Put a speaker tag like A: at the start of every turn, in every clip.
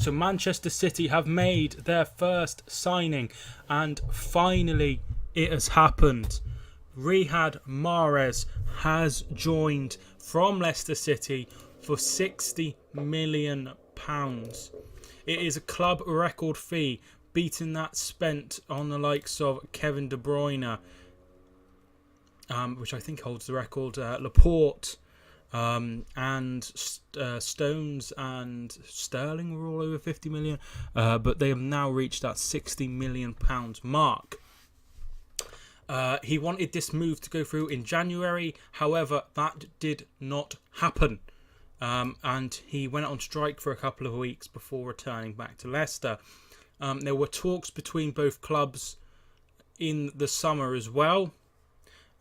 A: So Manchester City have made their first signing, and finally it has happened. Riyad Mahrez has joined from Leicester City for £60 million. It is a club record fee, beating that spent on the likes of Kevin De Bruyne, which I think holds the record, Laporte, and Stones and Sterling were all over 50 million, but they have now reached that £60 million mark. He wanted this move to go through in January, however that did not happen, and he went on strike for a couple of weeks before returning back to Leicester. There were talks between both clubs in the summer as well,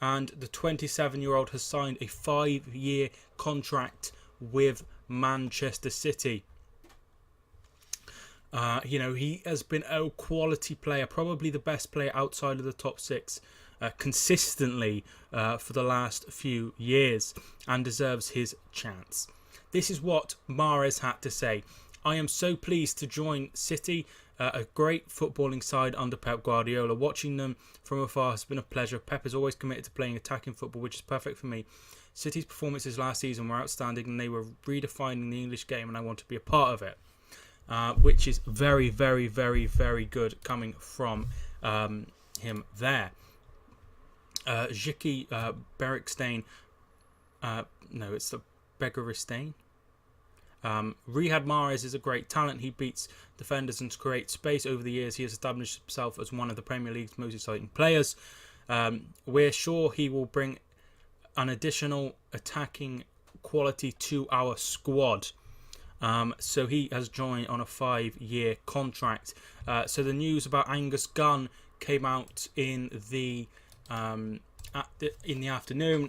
A: and the 27-year-old has signed a 5-year contract with Manchester City. He has been a quality player, probably the best player outside of the top six, consistently for the last few years, and deserves his chance. This is what Mahrez had to say. I am so pleased to join City, a great footballing side under Pep Guardiola. Watching them from afar has been a pleasure. Pep is always committed to playing attacking football, which is perfect for me. City's performances last season were outstanding, and they were redefining the English game, and I want to be a part of it. Which is very, very, very, very good coming from him there. Ziki Berikstein. No, it's the Begaristain. Riyad Mahrez is a great talent. He beats defenders and creates space. Over the years, he has established himself as one of the Premier League's most exciting players. We're sure he will bring an additional attacking quality to our squad. So he has joined on a 5-year contract. So the news about Angus Gunn came out in the afternoon,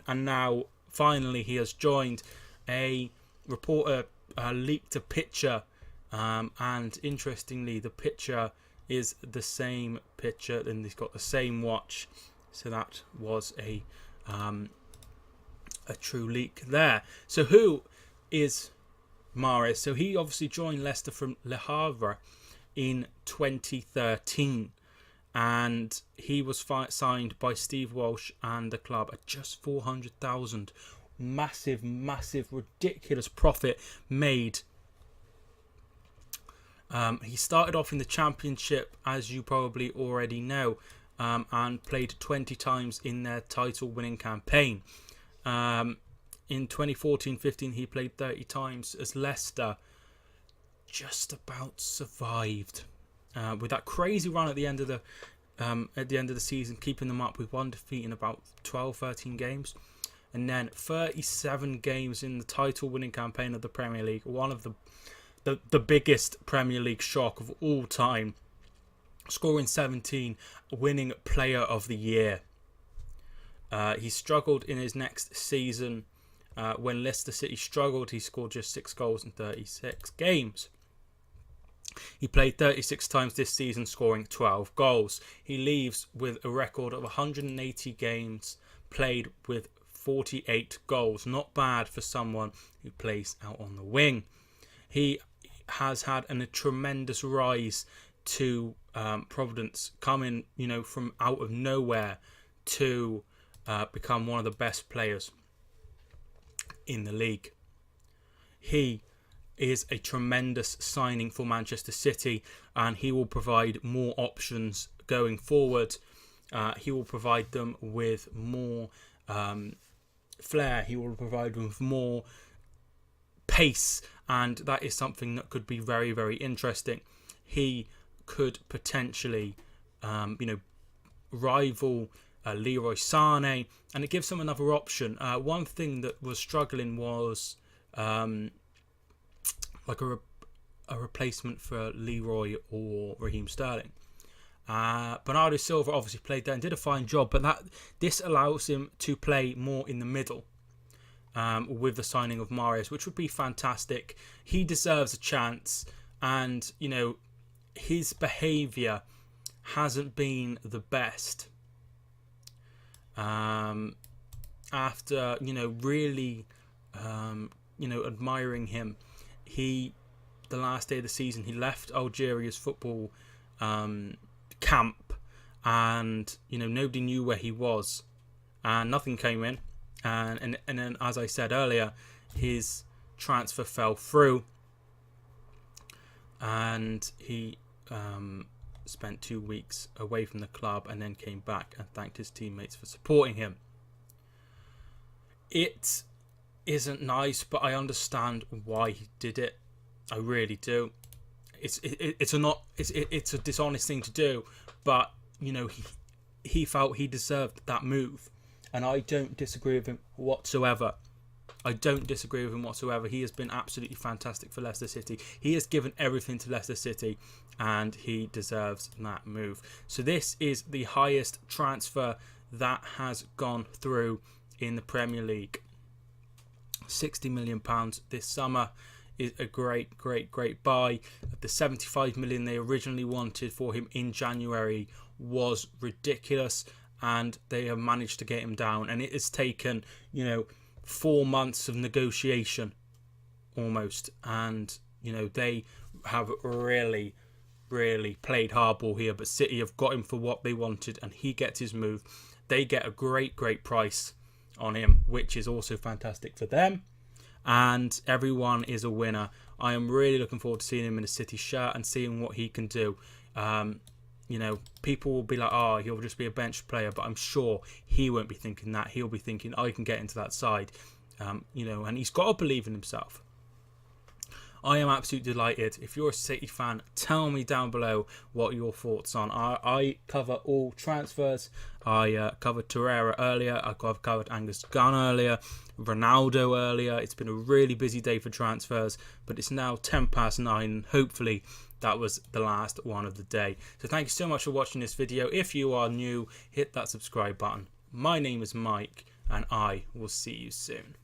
A: and now finally he has joined. A reporter leaked a picture, and interestingly, the picture is the same picture, and he's got the same watch. So that was a true leak there. So who is Mahrez? So he obviously joined Leicester from Le Havre in 2013, and he was signed by Steve Walsh and the club at just 400,000. Massive, ridiculous profit made. He started off in the Championship, as you probably already know, and played 20 times in their title-winning campaign. In 2014-15, he played 30 times as Leicester just about survived. With that crazy run at the end of the season, keeping them up with one defeat in about 12-13 games. And then 37 games in the title-winning campaign of the Premier League. One of the biggest Premier League shock of all time. Scoring 17, winning Player of the Year. He struggled in his next season. When Leicester City struggled, he scored just 6 goals in 36 games. He played 36 times this season, scoring 12 goals. He leaves with a record of 180 games played with 48 goals. Not bad for someone who plays out on the wing. He has had a tremendous rise to Providence, coming from out of nowhere to become one of the best players in the league. He is a tremendous signing for Manchester City, and he will provide more options going forward. He will provide them with more flair. He will provide them with more pace, and that is something that could be very, very interesting. He could potentially, rival Leroy Sané, and it gives them another option. One thing that was struggling was like a replacement for Leroy or Raheem Sterling. Bernardo Silva obviously played there and did a fine job, but this allows him to play more in the middle with the signing of Mahrez, which would be fantastic. He deserves a chance, and his behaviour hasn't been the best. After really admiring him, he the last day of the season, he left Algeria's football camp, and nobody knew where he was, and nothing came in, and then, as I said earlier, his transfer fell through, and he spent 2 weeks away from the club and then came back and thanked his teammates for supporting him. It isn't nice, but I understand why he did it. I really do. It's a dishonest thing to do, but he felt he deserved that move, and I don't disagree with him whatsoever. He has been absolutely fantastic for Leicester City. He has given everything to Leicester City, and he deserves that move. So this is the highest transfer that has gone through in the Premier League. £60 million this summer is a great buy. The 75 million they originally wanted for him in January was ridiculous, and they have managed to get him down, and it has taken 4 months of negotiation almost, and they have really played hardball here, but City have got him for what they wanted, and he gets his move. They get a great price on him, which is also fantastic for them, and everyone is a winner. I am really looking forward to seeing him in a City shirt and seeing what he can do. People will be like, oh, he'll just be a bench player, but I'm sure he won't be thinking that. He'll be thinking, I can get into that side, and he's got to believe in himself. I am absolutely delighted. If you're a City fan, tell me down below what your thoughts on. I cover all transfers. I covered Torreira earlier. I've covered Angus Gunn earlier. Ronaldo earlier. It's been a really busy day for transfers, but it's now 9:10, and hopefully that was the last one of the day. So thank you so much for watching this video. If you are new, hit that subscribe button. My name is Mike, and I will see you soon.